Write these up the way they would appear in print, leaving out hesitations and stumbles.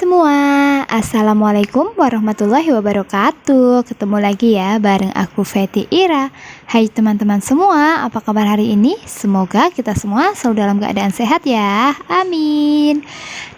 semua, Assalamualaikum warahmatullahi wabarakatuh. Ketemu lagi ya bareng aku Feti Ira. Hai teman-teman semua, apa kabar hari ini? Semoga kita semua selalu dalam keadaan sehat ya, amin.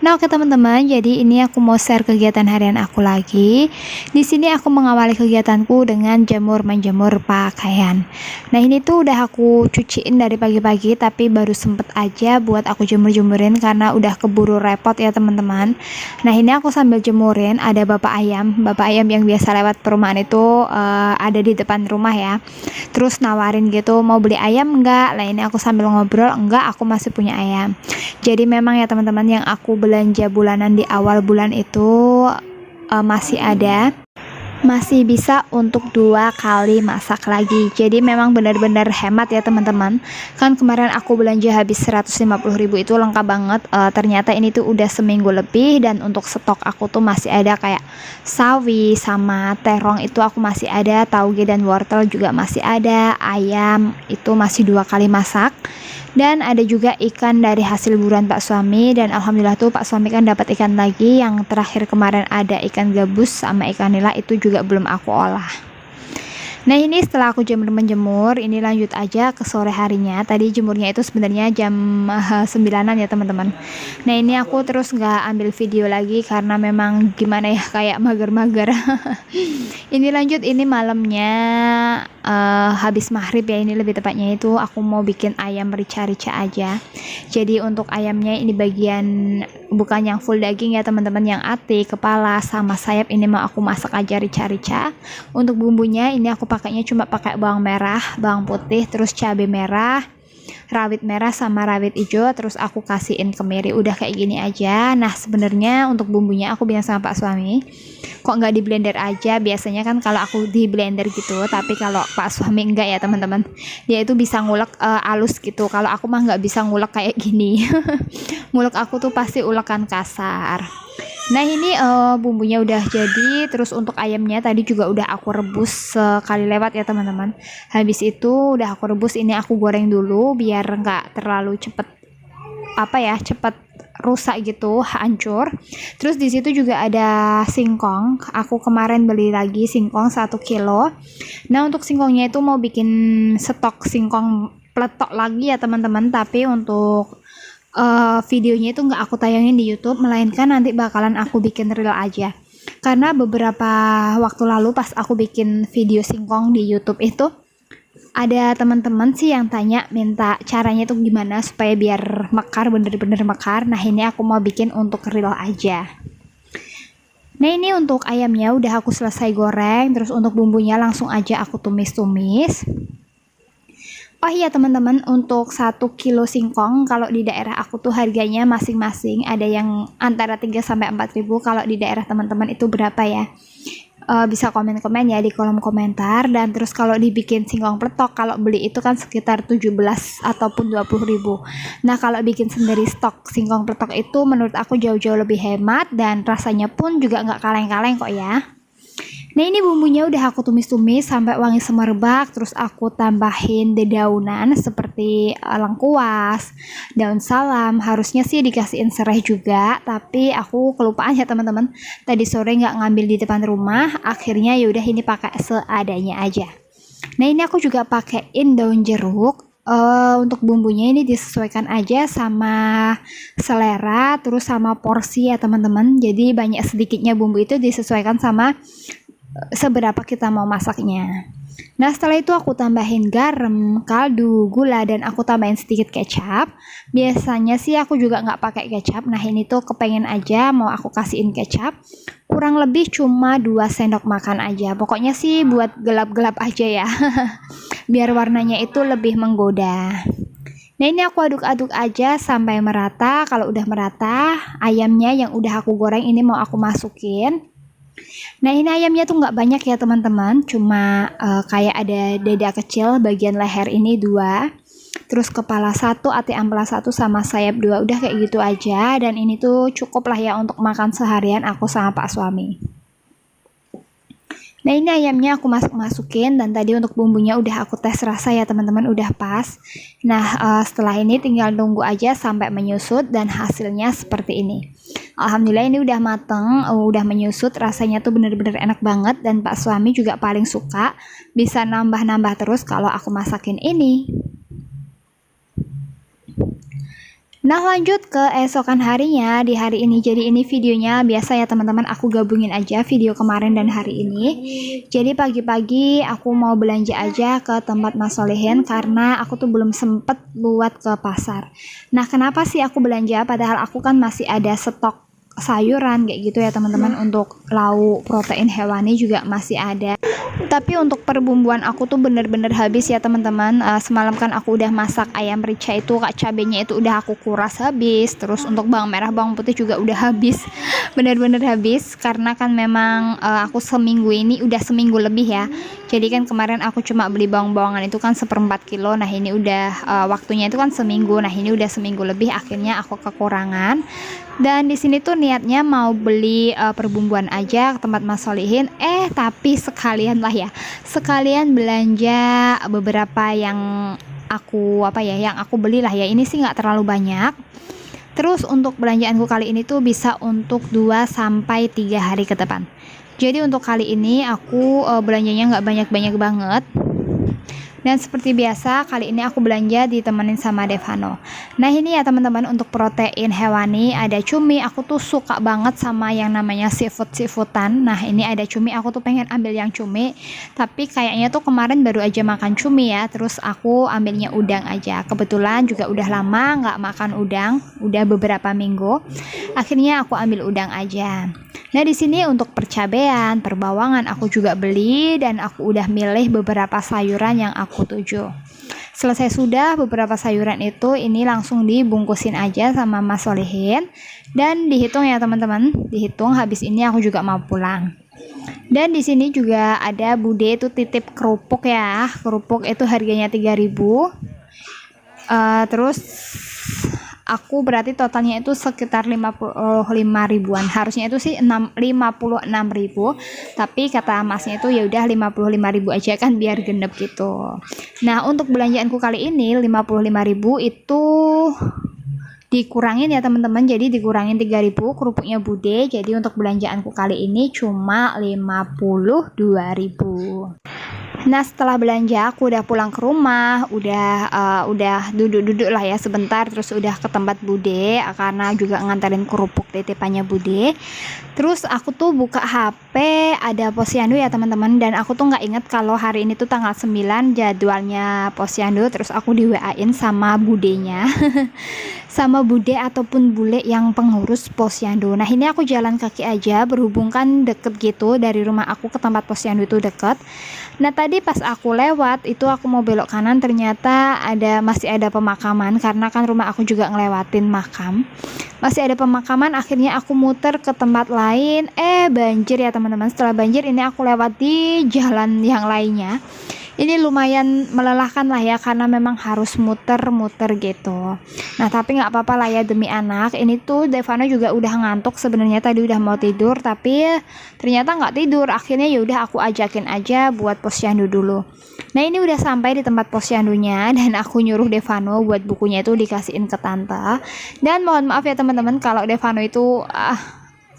Nah oke teman-teman, jadi ini aku mau share kegiatan harian aku lagi. Di sini aku mengawali kegiatanku dengan menjemur pakaian. Nah ini tuh udah aku cuciin dari pagi-pagi, tapi baru sempet aja buat aku jemur-jemurin karena udah keburu repot ya teman-teman. Nah ini aku sambil jemurin, ada bapak ayam yang biasa lewat perumahan itu ada di depan rumah ya. Terus nawarin gitu, mau beli ayam enggak? Nah ini aku sambil ngobrol, enggak aku masih punya ayam. Jadi memang ya teman-teman, yang aku belanja bulanan di awal bulan itu masih ada, masih bisa untuk 2 kali masak lagi. Jadi memang benar-benar hemat ya teman-teman. Kan kemarin aku belanja habis 150.000 itu lengkap banget. Ternyata ini tuh udah seminggu lebih, dan untuk stok aku tuh masih ada kayak sawi sama terong itu aku masih ada, tauge dan wortel juga masih ada, ayam itu masih 2 kali masak. Dan ada juga ikan dari hasil buruan Pak Suami, dan alhamdulillah tuh Pak Suami kan dapat ikan lagi. Yang terakhir kemarin ada ikan gabus sama ikan nila, itu juga belum aku olah. Nah ini setelah aku menjemur, ini lanjut aja ke sore harinya. Tadi jemurnya itu sebenarnya jam 9-an ya teman-teman. Nah ini aku terus nggak ambil video lagi karena memang gimana ya, kayak mager-mager. Ini lanjut, ini malamnya habis maghrib ya, ini lebih tepatnya itu aku mau bikin ayam rica-rica aja. Jadi untuk ayamnya ini bagian bukan yang full daging ya teman-teman, yang ati, kepala sama sayap ini mau aku masak aja rica-rica. Untuk bumbunya ini aku pakainya cuma pakai bawang merah, bawang putih, terus cabai merah, rawit merah sama rawit hijau, terus aku kasihin kemiri. Udah kayak gini aja. Nah sebenarnya untuk bumbunya aku bilang sama Pak Suami, kok nggak di blender aja? Biasanya kan kalau aku di blender gitu, tapi kalau Pak Suami enggak ya teman-teman, dia itu bisa ngulek halus gitu. Kalau aku mah nggak bisa ngulek kayak gini. Ngulek aku tuh pasti ulekan kasar. Nah ini bumbunya udah jadi. Terus untuk ayamnya tadi juga udah aku rebus sekali lewat ya teman-teman. Habis itu udah aku rebus, ini aku goreng dulu biar nggak terlalu cepet cepet rusak gitu, hancur. Terus di situ juga ada singkong. Aku kemarin beli lagi singkong 1 kilo. Nah untuk singkongnya itu mau bikin stok singkong peletok lagi ya teman-teman. Tapi untuk videonya itu nggak aku tayangin di YouTube, melainkan nanti bakalan aku bikin reel aja. Karena beberapa waktu lalu pas aku bikin video singkong di YouTube itu, ada teman-teman sih yang tanya, minta caranya itu gimana supaya biar mekar, bener-bener mekar. Nah ini aku mau bikin untuk reel aja. Nah ini untuk ayamnya udah aku selesai goreng. Terus untuk bumbunya langsung aja aku tumis-tumis. Oh iya teman-teman, untuk 1 kilo singkong kalau di daerah aku tuh harganya masing-masing ada yang antara 3-4 ribu. Kalau di daerah teman-teman itu berapa ya? Bisa komen-komen ya di kolom komentar. Dan terus kalau dibikin singkong peletok, kalau beli itu kan sekitar 17 ataupun 20 ribu. Nah kalau bikin sendiri stok singkong peletok itu menurut aku jauh-jauh lebih hemat, dan rasanya pun juga nggak kaleng-kaleng kok ya. Nah ini bumbunya udah aku tumis-tumis sampai wangi semerbak. Terus aku tambahin dedaunan seperti lengkuas, daun salam. Harusnya sih dikasihin serai juga, tapi aku kelupaan ya teman-teman. Tadi sore nggak ngambil di depan rumah. Akhirnya yaudah ini pakai seadanya aja. Nah ini aku juga pakein daun jeruk. Untuk bumbunya ini disesuaikan aja sama selera, terus sama porsi ya teman-teman. Jadi banyak sedikitnya bumbu itu disesuaikan sama seberapa kita mau masaknya. Nah setelah itu aku tambahin garam, kaldu, gula, dan aku tambahin sedikit kecap. Biasanya sih aku juga nggak pakai kecap. Nah ini tuh kepengen aja mau aku kasihin kecap. Kurang lebih cuma 2 sendok makan aja. Pokoknya sih buat gelap-gelap aja ya. Biar warnanya itu lebih menggoda. Nah ini aku aduk-aduk aja sampai merata. Kalau udah merata, ayamnya yang udah aku goreng ini mau aku masukin. Nah ini ayamnya tuh nggak banyak ya teman-teman, cuma kayak ada dada kecil, bagian leher ini 2, terus kepala 1, ati ampela 1, sama sayap 2. Udah kayak gitu aja, dan ini tuh cukup lah ya untuk makan seharian aku sama Pak Suami. Nah ini ayamnya aku masukin, dan tadi untuk bumbunya udah aku tes rasa ya teman-teman, udah pas. Nah setelah ini tinggal nunggu aja sampai menyusut, dan hasilnya seperti ini. Alhamdulillah ini udah mateng, udah menyusut, rasanya tuh bener-bener enak banget, dan Pak suami juga paling suka, bisa nambah-nambah terus kalau aku masakin ini. Nah, lanjut ke esokan harinya, di hari ini. Jadi ini videonya biasa ya teman-teman, aku gabungin aja video kemarin dan hari ini. Jadi pagi-pagi aku mau belanja aja ke tempat Mas Solihin karena aku tuh belum sempet buat ke pasar. Nah, kenapa sih aku belanja padahal aku kan masih ada stok sayuran kayak gitu ya teman-teman. Untuk lauk protein hewani juga masih ada, tapi untuk perbumbuan aku tuh bener-bener habis ya teman-teman. Semalam kan aku udah masak ayam rica itu, kak cabenya itu udah aku kuras habis, terus untuk bawang merah bawang putih juga udah habis, bener-bener habis karena kan memang aku seminggu ini udah seminggu lebih ya. Jadi kan kemarin aku cuma beli bawang-bawangan itu kan 1/4 kilo. Nah ini udah waktunya itu kan seminggu. Nah ini udah seminggu lebih, akhirnya aku kekurangan. Dan di sini tuh niatnya mau beli perbumbuan aja ke tempat Mas Solihin, tapi sekalian lah ya, sekalian belanja beberapa yang aku yang aku beli lah ya. Ini sih nggak terlalu banyak. Terus untuk belanjaanku kali ini tuh bisa untuk 2-3 hari ke depan. Jadi untuk kali ini aku belanjanya nggak banyak-banyak banget. Dan seperti biasa kali ini aku belanja ditemenin sama Devano. Nah ini ya teman-teman, untuk protein hewani ada cumi. Aku tuh suka banget sama yang namanya seafoodan. Nah ini ada cumi, aku tuh pengen ambil yang cumi, tapi kayaknya tuh kemarin baru aja makan cumi ya. Terus aku ambilnya udang aja. Kebetulan juga udah lama nggak makan udang, udah beberapa minggu. Akhirnya aku ambil udang aja. Nah di sini untuk percabean, perbawangan aku juga beli, dan aku udah milih beberapa sayuran yang aku tuju. Selesai sudah beberapa sayuran itu, ini langsung dibungkusin aja sama Mas Solihin, dan dihitung ya teman-teman, dihitung. Habis ini aku juga mau pulang. Dan di sini juga ada Bude itu titip kerupuk ya. Kerupuk itu harganya 3.000. Terus aku berarti totalnya itu sekitar 55 ribuan. Harusnya itu sih 56.000, tapi kata masnya itu ya udah 55.000 aja kan biar genep gitu. Nah, untuk belanjaanku kali ini 55.000 itu dikurangin ya teman-teman. Jadi dikurangin 3.000 kerupuknya Bude. Jadi untuk belanjaanku kali ini cuma 52.000. Nah setelah belanja aku udah pulang ke rumah, udah duduk-duduk lah ya sebentar, terus udah ke tempat Bude karena juga nganterin kerupuk titipannya Bude. Terus aku tuh buka HP, ada posyandu ya teman-teman, dan aku tuh nggak inget kalau hari ini tuh tanggal 9 jadwalnya posyandu. Terus aku di WA-in sama Budenya sama Bude ataupun bule yang pengurus posyandu. Nah ini aku jalan kaki aja, berhubung kan deket gitu dari rumah aku ke tempat posyandu itu deket. Nah tadi pas aku lewat itu aku mau belok kanan, ternyata masih ada pemakaman karena kan rumah aku juga ngelewatin makam. Masih ada pemakaman, akhirnya aku muter ke tempat lain. Banjir ya teman-teman. Setelah banjir ini aku lewat di jalan yang lainnya. Ini lumayan melelahkan lah ya karena memang harus muter-muter gitu. Nah tapi nggak apa-apa lah ya demi anak. Ini tuh Devano juga udah ngantuk sebenarnya, tadi udah mau tidur tapi ternyata nggak tidur. Akhirnya ya udah aku ajakin aja buat posyandu dulu. Nah ini udah sampai di tempat posyandunya, dan aku nyuruh Devano buat bukunya itu dikasihin ke tante. Dan mohon maaf ya teman-teman kalau Devano itu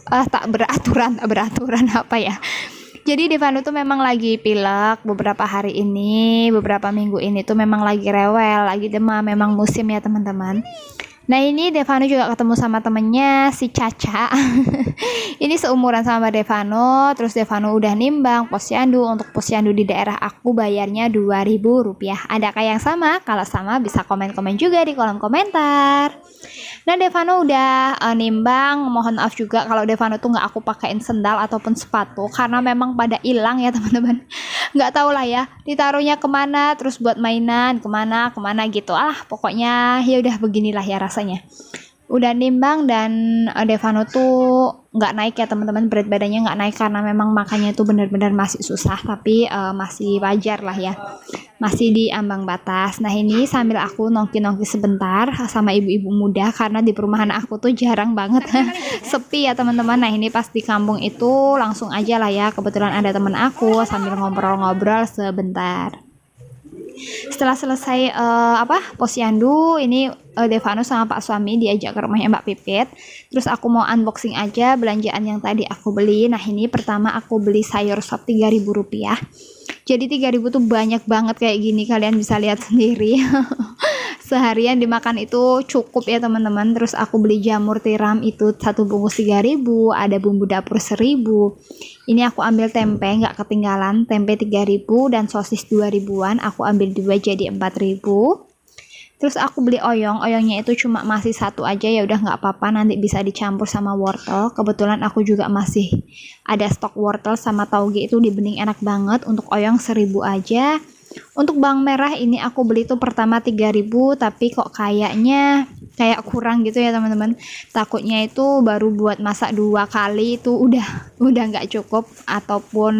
tak beraturan apa ya. Jadi Devano tuh memang lagi pilek beberapa hari ini, beberapa minggu ini tuh memang lagi rewel, lagi demam, memang musim ya teman-teman. Nah ini Devano juga ketemu sama temennya si Caca. Ini seumuran sama Devano. Terus Devano udah nimbang posyandu. Untuk posyandu di daerah aku bayarnya Rp2.000. Adakah yang sama? Kalau sama bisa komen-komen juga di kolom komentar. Nah Devano udah nimbang. Mohon maaf juga kalau Devano tuh nggak aku pakein sendal ataupun sepatu karena memang pada hilang ya teman-teman. Nggak tahu lah ya ditaruhnya kemana, terus buat mainan kemana gitu. Pokoknya ya udah beginilah ya rasanya. Udah nimbang, dan Devano tuh nggak naik ya teman-teman, berat badannya nggak naik karena memang makannya tuh benar-benar masih susah, tapi masih wajar lah ya, masih di ambang batas. Nah ini sambil aku nongki-nongki sebentar sama ibu-ibu muda karena di perumahan aku tuh jarang banget sepi ya teman-teman. Nah ini pas di kampung itu langsung aja lah ya, kebetulan ada teman aku, sambil ngobrol-ngobrol sebentar. Setelah selesai posyandu, ini Devano sama Pak suami diajak ke rumahnya Mbak Pipit. Terus aku mau unboxing aja belanjaan yang tadi aku beli. Nah, ini pertama aku beli sayur sop Rp3.000. Jadi 3.000 tuh banyak banget kayak gini, kalian bisa lihat sendiri. Seharian dimakan itu cukup ya teman-teman. Terus aku beli jamur tiram itu 1 bungkus 3.000, ada bumbu dapur 1.000. Ini aku ambil tempe, nggak ketinggalan, tempe 3.000 dan sosis 2.000-an, aku ambil 2 jadi 4.000. Terus aku beli oyongnya itu cuma masih 1 aja, ya udah nggak apa-apa, nanti bisa dicampur sama wortel. Kebetulan aku juga masih ada stok wortel sama tauge itu di bening, enak banget. Untuk oyong 1.000 aja. Untuk bawang merah ini aku beli tuh pertama 3.000, tapi kok kayaknya kayak kurang gitu ya teman-teman. Takutnya itu baru buat masak 2 kali itu udah nggak cukup, ataupun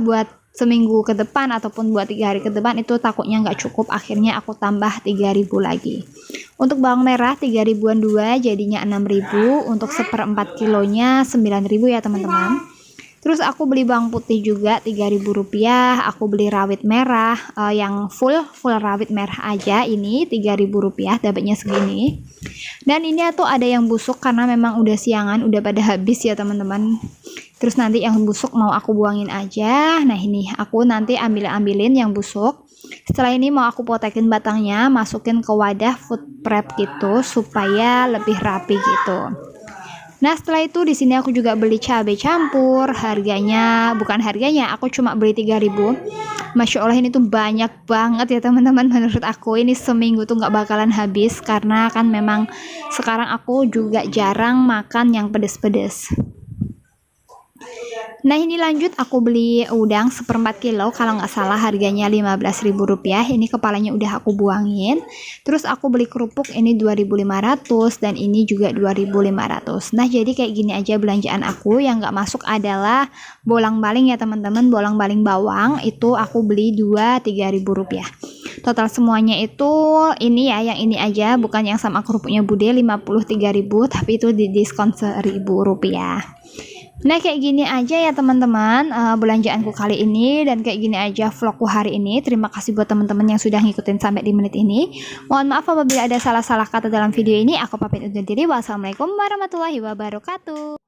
buat seminggu ke depan ataupun buat 3 hari ke depan itu takutnya nggak cukup. Akhirnya aku tambah 3.000 lagi. Untuk bawang merah 3.000-an 2 jadinya 6.000. Untuk 1/4 kilonya 9.000 ya teman-teman. Terus aku beli bawang putih juga Rp3.000. Aku beli rawit merah yang full rawit merah aja, ini Rp3.000, dapatnya segini. Dan ini tuh ada yang busuk karena memang udah siangan, udah pada habis ya teman-teman. Terus nanti yang busuk mau aku buangin aja. Nah, ini aku nanti ambilin yang busuk. Setelah ini mau aku potekin batangnya, masukin ke wadah food prep gitu supaya lebih rapi gitu. Nah, setelah itu di sini aku juga beli cabai campur. Aku cuma beli 3.000. Masya Allah, ini tuh banyak banget ya teman-teman. Menurut aku ini seminggu tuh nggak bakalan habis, karena kan memang sekarang aku juga jarang makan yang pedes-pedes. Nah, ini lanjut aku beli udang 1/4 kilo, kalau nggak salah harganya Rp15.000. Ini kepalanya udah aku buangin. Terus aku beli kerupuk ini 2.500 dan ini juga 2.500. Nah, jadi kayak gini aja belanjaan aku. Yang nggak masuk adalah bolang-baling ya teman-teman. Bolang-baling bawang itu aku beli 2-3.000 rupiah. Total semuanya itu ini ya, yang ini aja, bukan yang sama kerupuknya Bude 53.000, tapi itu di diskon Rp1.000. Nah, kayak gini aja ya teman-teman belanjaanku kali ini, dan kayak gini aja vlogku hari ini. Terima kasih buat teman-teman yang sudah ngikutin sampai di menit ini. Mohon maaf apabila ada salah-salah kata dalam video ini. Aku pamit undur diri. Wassalamualaikum warahmatullahi wabarakatuh.